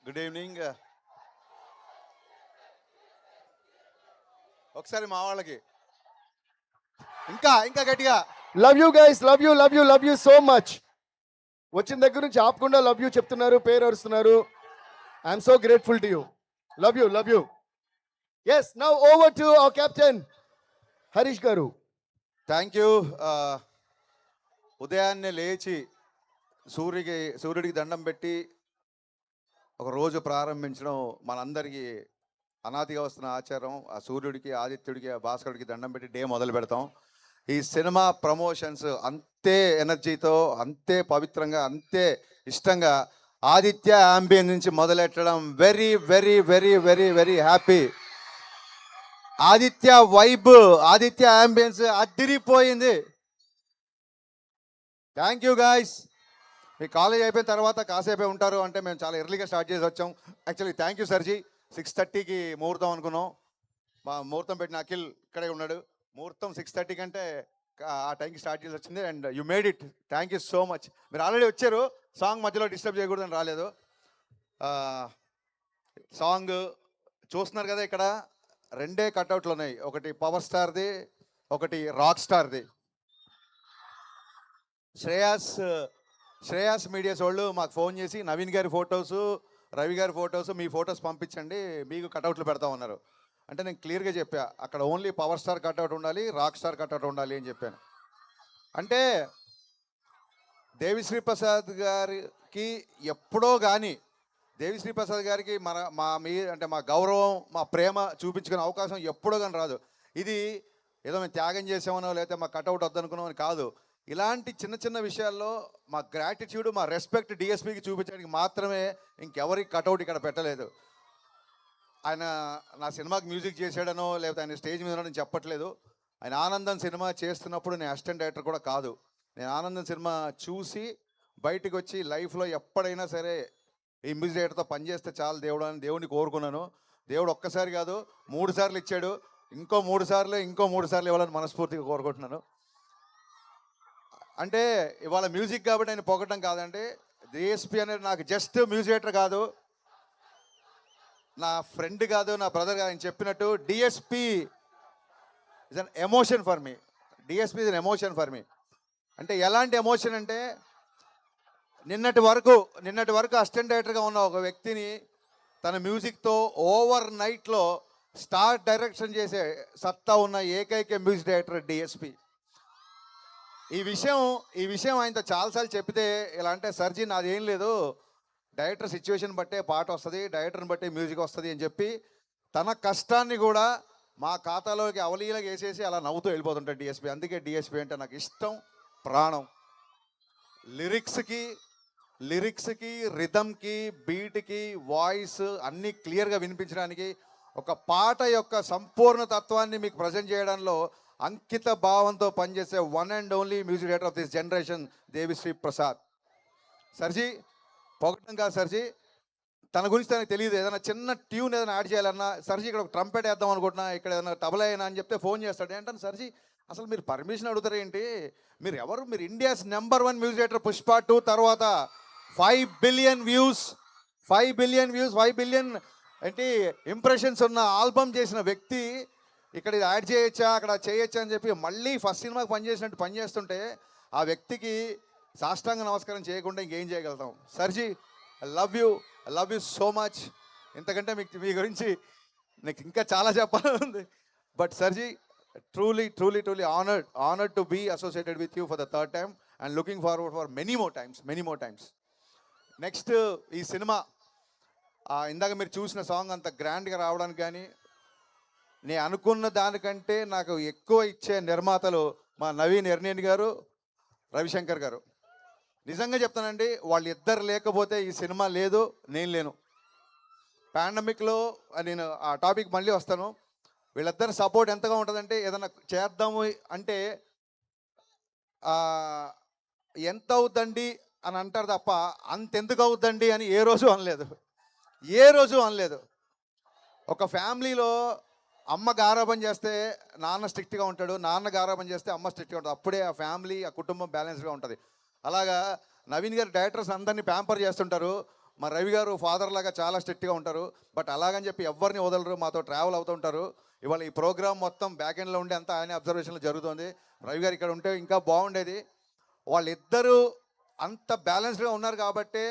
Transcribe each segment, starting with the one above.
Good evening. ఒకసారి మా వాళ్ళకి ఇంకా ఇంకా గట్టిగా love you guys, love you so much. వచ్చిన దగ్గర నుంచి ఆపకుండా లవ్ యూ చెప్తున్నారు, పేరు అరుస్తున్నారు. I'm so grateful to you. Love you. Yes, now over to our captain Harish గారు. Thank you. ఉదయాన్నే లేచి సూర్యుడికి దండం పెట్టి ఒక రోజు ప్రారంభించడం మనందరికీ అనాదిగా వస్తున్న ఆచారం. ఆ సూర్యుడికి, ఆదిత్యుడికి, ఆ భాస్కరుడికి దండం పెట్టి డే మొదలు పెడతాం. ఈ సినిమా ప్రమోషన్స్ అంతే ఎనర్జీతో, అంతే పవిత్రంగా, అంతే ఇష్టంగా ఆదిత్య అంబియన్ నుంచి మొదలెట్టడం very very very very very happy. Aditya vibe, Aditya ambience అదిరిపోయింది. Thank you guys. మీ కాలేజ్ అయిపోయిన తర్వాత కాసేపే ఉంటారు అంటే మేము చాలా ఎర్లీగా స్టార్ట్ చేసి వచ్చాం. Actually thank you sir ji. 6:30కి ముహూర్తం అనుకున్నాం. మా ముహూర్తం పెట్టిన అఖిల్ ఇక్కడే ఉన్నాడు. ముహూర్తం 6:30 కంటే ఆ టైంకి స్టార్ట్ చేసి వచ్చింది. And you made it. Thank you so much. మీరు ఆల్రెడీ వచ్చారు, సాంగ్ మధ్యలో డిస్టర్బ్ చేయకూడదని రాలేదు. సాంగ్ చూస్తున్నారు కదా, ఇక్కడ రెండే కట్అవుట్లు ఉన్నాయి. ఒకటి పవర్ స్టార్ది, ఒకటి రాక్ స్టార్ది. శ్రేయాస్ మీడియాస్ వాళ్ళు మాకు ఫోన్ చేసి నవీన్ గారి ఫొటోసు, రవి గారి ఫొటోసు, మీ ఫొటోస్ పంపించండి, మీకు కట్అవుట్లు పెడతామన్నారు. అంటే నేను క్లియర్గా చెప్పా, అక్కడ ఓన్లీ పవర్ స్టార్ కట్అవుట్ ఉండాలి, రాక్ స్టార్ కట్అవుట్ ఉండాలి అని చెప్పాను. అంటే దేవిశ్రీ ప్రసాద్ గారికి ఎప్పుడో కానీ, దేవిశ్రీ ప్రసాద్ గారికి మా గౌరవం, మా ప్రేమ చూపించుకునే అవకాశం ఎప్పుడో కానీ రాదు. ఇది ఏదో మేము త్యాగం చేసామనో లేకపోతే మా కట్అవుట్ వద్దనుకున్నామని కాదు. ఇలాంటి చిన్న చిన్న విషయాల్లో మా గ్రాటిట్యూడ్, మా రెస్పెక్ట్ డిఎస్పీకి చూపించడానికి మాత్రమే, ఇంకెవరికి కట్అవుట్ ఇక్కడ పెట్టలేదు. ఆయన నా సినిమాకి మ్యూజిక్ చేశాడనో లేకపోతే ఆయన స్టేజ్ మీద ఉన్నాడని చెప్పట్లేదు. ఆయన ఆనందం సినిమా చేస్తున్నప్పుడు నేను అసిస్టెంట్ డైరెక్టర్ కూడా కాదు. నేను ఆనందం సినిమా చూసి బయటకు వచ్చి లైఫ్లో ఎప్పుడైనా సరే ఈ మ్యూజిక్ డైరెక్టర్తో పనిచేస్తే చాలు దేవుడు అని దేవుడిని కోరుకున్నాను. దేవుడు ఒక్కసారి కాదు 3 సార్లు ఇచ్చాడు. ఇంకో 3 సార్లు ఇవ్వాలని మనస్ఫూర్తిగా కోరుకుంటున్నాను. అంటే ఇవాళ మ్యూజిక్ కాబట్టి ఆయన పొగటం కాదండి. డిఎస్పీ అనేది నాకు జస్ట్ మ్యూజిక్ డైరెక్టర్ కాదు, నా ఫ్రెండ్ కాదు, నా బ్రదర్ కాదు. ఆయన చెప్పినట్టు DSP is an emotion for me. DSP is an emotion for me. అంటే ఎలాంటి ఎమోషన్ అంటే, నిన్నటి వరకు అసిస్టెంట్ డైరెక్టర్గా ఉన్న ఒక వ్యక్తిని తన మ్యూజిక్తో ఓవర్ నైట్లో స్టార్ డైరెక్షన్ చేసే సత్తా ఉన్న ఏకైక మ్యూజిక్ డైరెక్టర్ డిఎస్పీ. ఈ విషయం ఆయనతో చాలాసార్లు చెప్పితే ఇలా అంటే, సర్జీ నాదేం లేదు, డైరెక్టర్ సిచ్యువేషన్ బట్టే పాట వస్తుంది, డైరెక్టర్ని బట్టే మ్యూజిక్ వస్తుంది అని చెప్పి తన కష్టాన్ని కూడా మా ఖాతాలోకి అవలీలగా వేసేసి అలా నవ్వుతూ వెళ్ళిపోతుంటాడు డిఎస్పీ. అందుకే డిఎస్పీ అంటే నాకు ఇష్టం, ప్రాణం. లిరిక్స్కి రిథమ్కి, బీట్కి, వాయిస్ అన్నీ క్లియర్గా వినిపించడానికి, ఒక పాట యొక్క సంపూర్ణ తత్వాన్ని మీకు ప్రజెంట్ చేయడంలో అంకిత భావంతో పనిచేసే one and only music director of this generation Devi Sri Prasad. సర్జీ పొగటం కాదు సర్జీ, తన గురించి తనకు తెలియదు. ఏదైనా చిన్న ట్యూన్ ఏదైనా యాడ్ చేయాలన్నా, సర్జీ ఇక్కడ ఒక ట్రంపెట్ వేద్దాం అనుకుంటున్నా, ఇక్కడ ఏదైనా తబలా అయినా అని చెప్తే ఫోన్ చేస్తాడు. ఏంటంటే సర్జీ అసలు మీరు పర్మిషన్ అడుగుతారు ఏంటి, మీరు ఎవరు, మీరు India's number 1 music director, Pushpa 2 తర్వాత 5 బిలియన్ వ్యూస్ 5 బిలియన్ ఏంటి ఇంప్రెషన్స్ ఉన్న ఆల్బమ్ చేసిన వ్యక్తి ఇక్కడ ఇది యాడ్ చేయొచ్చా, అక్కడ చేయొచ్చా అని చెప్పి మళ్ళీ ఫస్ట్ సినిమాకి పనిచేసినట్టు పనిచేస్తుంటే ఆ వ్యక్తికి సాష్టాంగ నమస్కారం చేయకుండా ఇంకేం చేయగలుగుతాం. Sir ji I love you so much. ఇంతకంటే మీ గురించి నాకు ఇంకా చాలా చెప్పాలని ఉంది. But sir ji, truly honored to be associated with you for the third time and looking forward for many more times. Next ఈ సినిమా ఇందాక మీరు చూసిన సాంగ్ అంత గ్రాండ్గా రావడానికి కానీ, నేను అనుకున్న దానికంటే నాకు ఎక్కువ ఇచ్చే నిర్మాతలు మా నవీన్ ఎర్నేని గారు, రవిశంకర్ గారు. నిజంగా చెప్తానండి, వాళ్ళిద్దరు లేకపోతే ఈ సినిమా లేదు, నేను లేను. పాండమిక్లో నేను ఆ టాపిక్ మళ్ళీ వస్తాను. వీళ్ళిద్దరు సపోర్ట్ ఎంతగా ఉంటుందంటే, ఏదైనా చేద్దాము అంటే ఎంత అవుద్దండి అని అంటారు తప్ప అంతెందుకు అవుద్దండి అని ఏ రోజు అనలేదు. ఒక ఫ్యామిలీలో అమ్మ గారాబం చేస్తే నాన్న స్ట్రిక్ట్గా ఉంటాడు, నాన్న గారాబం చేస్తే అమ్మ స్ట్రిక్ట్గా ఉంటుంది. అప్పుడే ఆ ఫ్యామిలీ, ఆ కుటుంబం బ్యాలెన్స్గా ఉంటుంది. అలాగా నవీన్ గారు డైరెక్టర్స్ అందరినీ ప్యాంపర్ చేస్తుంటారు. మా రవి గారు ఫాదర్ లాగా చాలా స్ట్రిక్ట్గా ఉంటారు. బట్ అలాగని చెప్పి ఎవరిని వదలరు, మాతో ట్రావెల్ అవుతుంటారు. ఇవాళ ఈ ప్రోగ్రామ్ మొత్తం బ్యాక్ ఎండ్లో ఉండి అంతా ఆయన అబ్జర్వేషన్లో జరుగుతుంది. రవి గారు ఇక్కడ ఉంటే ఇంకా బాగుండేది. వాళ్ళిద్దరూ అంత బ్యాలెన్స్డ్గా ఉన్నారు కాబట్టే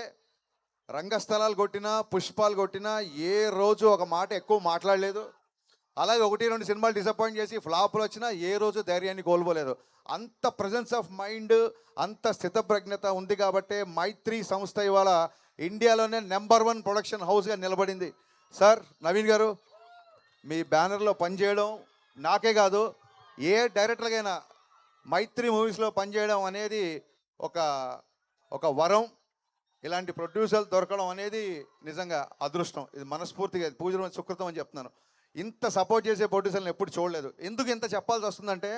రంగస్థలాలు కొట్టినా, పుష్పాలు కొట్టినా ఏ రోజు ఒక మాట ఎక్కువ మాట్లాడలేదు. అలాగే 1-2 సినిమాలు డిసప్పాయింట్ చేసి ఫ్లాపులు వచ్చినా ఏ రోజు ధైర్యాన్ని కోల్పోలేదు. అంత ప్రెజెన్స్ ఆఫ్ మైండ్, అంత స్థితప్రజ్ఞత ఉంది కాబట్టే మైత్రి సంస్థ ఇవాళ ఇండియాలోనే నెంబర్ 1 ప్రొడక్షన్ హౌస్గా నిలబడింది. సార్ నవీన్ గారు, మీ బ్యానర్లో పనిచేయడం నాకే కాదు ఏ డైరెక్టర్కైనా మైత్రి మూవీస్లో పనిచేయడం అనేది ఒక ఒక వరం. ఇలాంటి ప్రొడ్యూసర్లు దొరకడం అనేది నిజంగా అదృష్టం. ఇది మనస్ఫూర్తిగా పూజ సుకృతం అని చెప్తున్నాను. ఇంత సపోర్ట్ చేసే ప్రొడ్యూసర్లను ఎప్పుడు చూడలేదు. ఎందుకు ఇంత చెప్పాల్సి వస్తుందంటే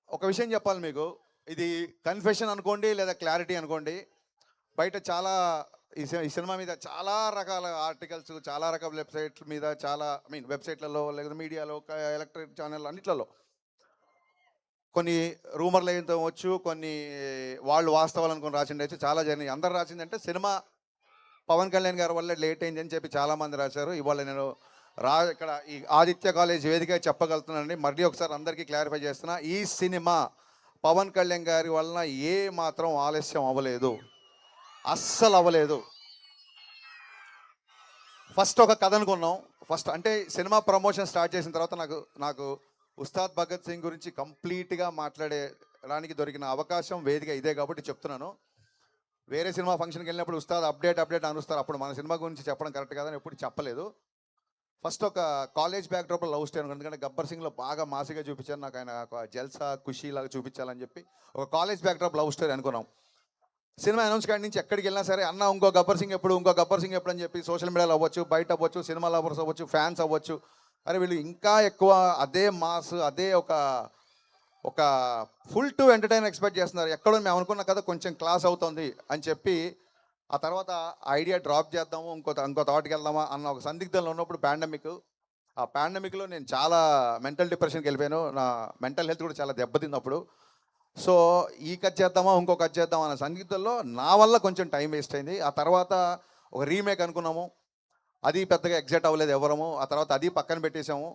ఒక విషయం చెప్పాలి మీకు. ఇది కన్ఫెషన్ అనుకోండి లేదా క్లారిటీ అనుకోండి. బయట చాలా ఈ సినిమా మీద చాలా రకాల ఆర్టికల్స్, చాలా రకాల వెబ్సైట్ల మీద, చాలా వెబ్సైట్లలో లేదా మీడియాలో, ఎలక్ట్రిక్ ఛానల్ అన్నిట్లలో కొన్ని రూమర్లు అయితే వచ్చు, కొన్ని వాళ్ళు వాస్తవాలు అనుకుని రాసిండి అయితే చాలా జరిగినాయి. అందరు రాసిందంటే సినిమా పవన్ కళ్యాణ్ గారి వల్ల లేట్ అయింది అని చెప్పి చాలామంది రాశారు. ఇవాళ నేను ఇక్కడ ఈ ఆదిత్య కాలేజ్ వేదిక చెప్పగలుగుతున్నానండి. మళ్ళీ ఒకసారి అందరికీ క్లారిఫై చేస్తున్నా, ఈ సినిమా పవన్ కళ్యాణ్ గారి వలన ఏ మాత్రం ఆలస్యం అవ్వలేదు, అస్సలు అవ్వలేదు. ఫస్ట్ ఒక కథ అనుకున్నాం. ఫస్ట్ అంటే సినిమా ప్రమోషన్ స్టార్ట్ చేసిన తర్వాత నాకు ఉస్తాద్ భగత్ సింగ్ గురించి కంప్లీట్గా మాట్లాడడానికి దొరికిన అవకాశం వేదిక ఇదే కాబట్టి చెప్తున్నాను. వేరే సినిమా ఫంక్షన్కి వెళ్ళినప్పుడు ఉస్తాద్ అప్డేట్ అనుస్తారు, అప్పుడు మన సినిమా గురించి చెప్పడం కరెక్ట్ కాదని ఎప్పుడు చెప్పలేదు. ఫస్ట్ ఒక కాలేజ్ బ్యాక్డ్రాప్లో లవ్ స్టోరీ అనుకున్నాను. ఎందుకంటే గబ్బర్ సింగ్లో బాగా మాసిగా చూపించాను, నాకు ఆయన ఒక జల్సా ఖుషీ లాగా చూపించాలని చెప్పి ఒక కాలేజ్ బ్యాక్డ్రాప్ లవ్ స్టోరీ అనుకున్నాం. సినిమా అనౌన్స్ కాడి నుంచి ఎక్కడికి వెళ్ళినా సరే అన్న ఇంకో గబ్బర్ సింగ్ ఎప్పుడు అని చెప్పి సోషల్ మీడియాలో అవ్వచ్చు, బయట అవ్వచ్చు, సినిమా లవర్స్ అవ్వచ్చు, ఫ్యాన్స్ అవ్వచ్చు, అరే వీళ్ళు ఇంకా ఎక్కువ అదే మాస్, అదే ఒక ఫుల్ టు ఎంటర్టైన్ ఎక్స్పెక్ట్ చేస్తున్నారు. ఎక్కడో మేము అనుకున్న కదా కొంచెం క్లాస్ అవుతుంది అని చెప్పి ఆ తర్వాత ఐడియా డ్రాప్ చేద్దాము, ఇంకో థాట్కి వెళ్దామా అన్న ఒక సందిగ్ధంలో ఉన్నప్పుడు ఆ పాండమిక్లో నేను చాలా మెంటల్ డిప్రెషన్కి వెళ్ళిపోయాను. నా మెంటల్ హెల్త్ కూడా చాలా దెబ్బతింది అప్పుడు. సో ఈ కట్ చేద్దామా ఇంకో కట్ చేద్దామా అన్న సందిగ్ధంలో నా వల్ల కొంచెం టైం వేస్ట్ అయింది. ఆ తర్వాత ఒక రీమేక్ అనుకున్నాము, అది పెద్దగా ఎగ్జైట్ అవ్వలేదు ఎవరము. ఆ తర్వాత అది పక్కన పెట్టేసాము.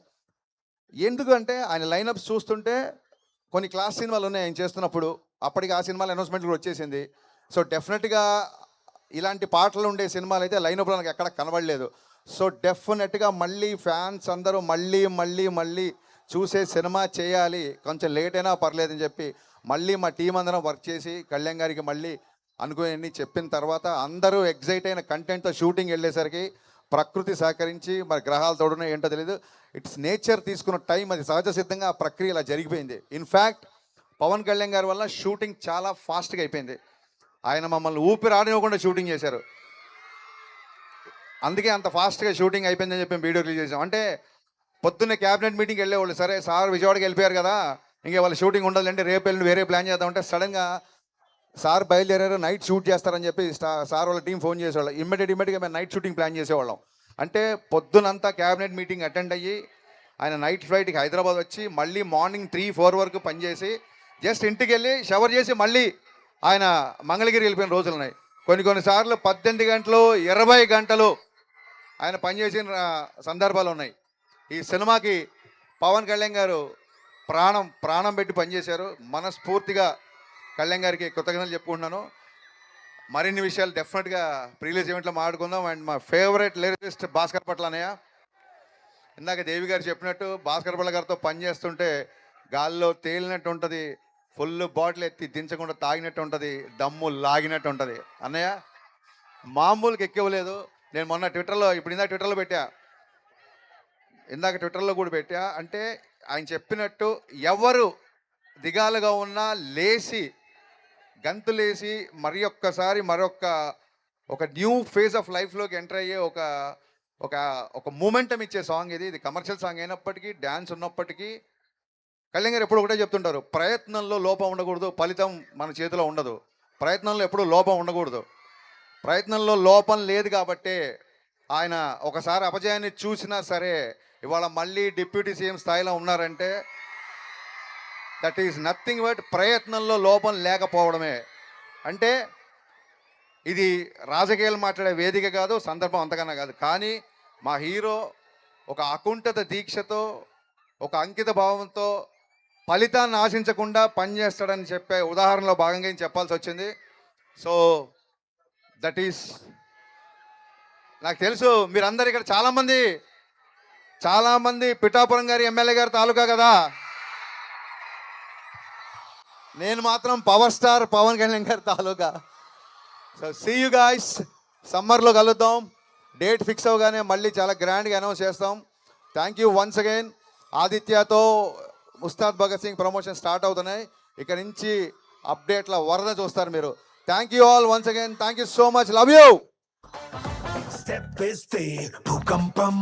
ఎందుకంటే ఆయన లైనప్స్ చూస్తుంటే కొన్ని క్లాస్ సినిమాలు ఉన్నాయి ఆయన చేస్తున్నప్పుడు. అప్పటికి ఆ సినిమాల అనౌన్స్మెంట్ కూడా వచ్చేసింది. సో డెఫినెట్గా ఇలాంటి పాటలు ఉండే సినిమాలు అయితే లైనప్లో నాకు ఎక్కడ కనబడలేదు. సో డెఫినెట్గా మళ్ళీ ఫ్యాన్స్ అందరూ మళ్ళీ చూసే సినిమా చేయాలి, కొంచెం లేట్ అయినా పర్లేదని చెప్పి మళ్ళీ మా టీం అందరం వర్క్ చేసి కళ్యాణ్ గారికి మళ్ళీ అనుకుని చెప్పిన తర్వాత అందరూ ఎగ్జైట్ అయిన కంటెంట్తో షూటింగ్ వెళ్ళేసరికి ప్రకృతి సహకరించి మరి గ్రహాలు తోడునే ఏంటో తెలియదు, ఇట్స్ నేచర్ తీసుకున్న టైం, అది సహజ సిద్ధంగా ఆ ప్రక్రియ ఇలా జరిగిపోయింది. ఇన్ఫ్యాక్ట్ పవన్ కళ్యాణ్ గారి వల్ల షూటింగ్ చాలా ఫాస్ట్గా అయిపోయింది. ఆయన మమ్మల్ని ఊపిరి ఆడనివ్వకుండా షూటింగ్ చేశారు. అందుకే అంత ఫాస్ట్గా షూటింగ్ అయిపోయిందని చెప్పి వీడియో రిలీజ్ చేసాం. అంటే పొద్దున్నే క్యాబినెట్ మీటింగ్కి వెళ్ళేవాళ్ళు, సరే సార్ విజయవాడకి వెళ్ళిపోయారు కదా ఇంకే వాళ్ళ షూటింగ్ ఉండదంటే రేపు వెళ్ళి వేరే ప్లాన్ చేద్దామంటే సడన్గా సార్ బయలుదేరారు, నైట్ షూట్ చేస్తారని చెప్పి సార్ వాళ్ళ టీం ఫోన్ చేసేవాళ్ళు. ఇమ్మీడియట్గా మేము నైట్ షూటింగ్ ప్లాన్ చేసేవాళ్ళం. అంటే పొద్దునంతా క్యాబినెట్ మీటింగ్ అటెండ్ అయ్యి ఆయన నైట్ ఫ్లైట్కి హైదరాబాద్ వచ్చి మళ్ళీ మార్నింగ్ 3-4 వరకు పనిచేసి జస్ట్ ఇంటికి వెళ్ళి షవర్ చేసి మళ్ళీ ఆయన మంగళగిరి వెళ్ళిపోయిన రోజులు ఉన్నాయి. కొన్నిసార్లు 18 గంటలు 20 గంటలు ఆయన పనిచేసిన సందర్భాలు ఉన్నాయి. ఈ సినిమాకి పవన్ కళ్యాణ్ గారు ప్రాణం పెట్టి పనిచేశారు. మనస్ఫూర్తిగా కళ్యాణ్ గారికి కృతజ్ఞతలు చెప్పుకుంటున్నాను. మరిన్ని విషయాలు డెఫినెట్గా ప్రీలీజ్ ఈవెంట్లో మాట్లాడుకుందాం. అండ్ మా ఫేవరెట్ లిరిసిస్ట్ భాస్కర్ పట్ల అన్నయ్య, ఇందాక దేవి గారు చెప్పినట్టు భాస్కర్ పట్ల గారితో పనిచేస్తుంటే గాల్లో తేలినట్టు ఉంటుంది, ఫుల్ బాటిల్ ఎత్తి దించకుండా తాగినట్టు ఉంటుంది, దమ్ము లాగినట్టు ఉంటుంది. అన్నయ్య మామూలుకి ఎక్కవలేదు. నేను మొన్న ట్విట్టర్లో ఇందాక ట్విట్టర్లో కూడా పెట్టా. అంటే ఆయన చెప్పినట్టు ఎవరు దిగాలుగా ఉన్నా లేచి గంతులేసి ఒక న్యూ ఫేజ్ ఆఫ్ లైఫ్లోకి ఎంటర్ అయ్యే ఒక మూమెంటం ఇచ్చే సాంగ్ ఇది. కమర్షియల్ సాంగ్ అయినప్పటికీ, డ్యాన్స్ ఉన్నప్పటికీ కళ్యాణ్ గారు ఎప్పుడు ఒకటే చెప్తుంటారు, ప్రయత్నంలో లోపం ఉండకూడదు, ఫలితం మన చేతిలో ఉండదు. ప్రయత్నంలో ఎప్పుడూ లోపం ఉండకూడదు. ప్రయత్నంలో లోపం లేదు కాబట్టే ఆయన ఒకసారి అపజయాన్ని చూసినా సరే ఇవాళ మళ్ళీ డిప్యూటీ సీఎం స్థాయిలో ఉన్నారంటే దట్ ఈస్ నథింగ్ బట్ ప్రయత్నంలో లోపం లేకపోవడమే. అంటే ఇది రాజకీయాలు మాట్లాడే వేదిక కాదు, సందర్భం అంతకన్నా కాదు. కానీ మా హీరో ఒక అకుంఠిత దీక్షతో, ఒక అంకిత భావంతో ఫలితాన్ని ఆశించకుండా పనిచేస్తాడని చెప్పే ఉదాహరణలో భాగంగా ఏం చెప్పాల్సి వచ్చింది. సో దట్ ఈస్, నాకు తెలుసు మీరందరు ఇక్కడ చాలామంది పిఠాపురం గారి ఎమ్మెల్యే గారి తాలూకా కదా. నేను మాత్రం పవర్ స్టార్ పవన్ కళ్యాణ్ గారి తాలూకా. సో సీ యూ గాయ్స్, సమ్మర్లో కలుద్దాం. డేట్ ఫిక్స్ అవగానే మళ్ళీ చాలా గ్రాండ్గా అనౌన్స్ చేస్తాం. Thank you once again. ఆదిత్యతో ఉస్తాద్ భగత్ సింగ్ ప్రమోషన్ స్టార్ట్ అవుతున్నాయి. ఇక నుంచి అప్డేట్ల వరద చూస్తారు మీరు. Thank you all once again. Thank you so much. Love you. Step is the భూకంపం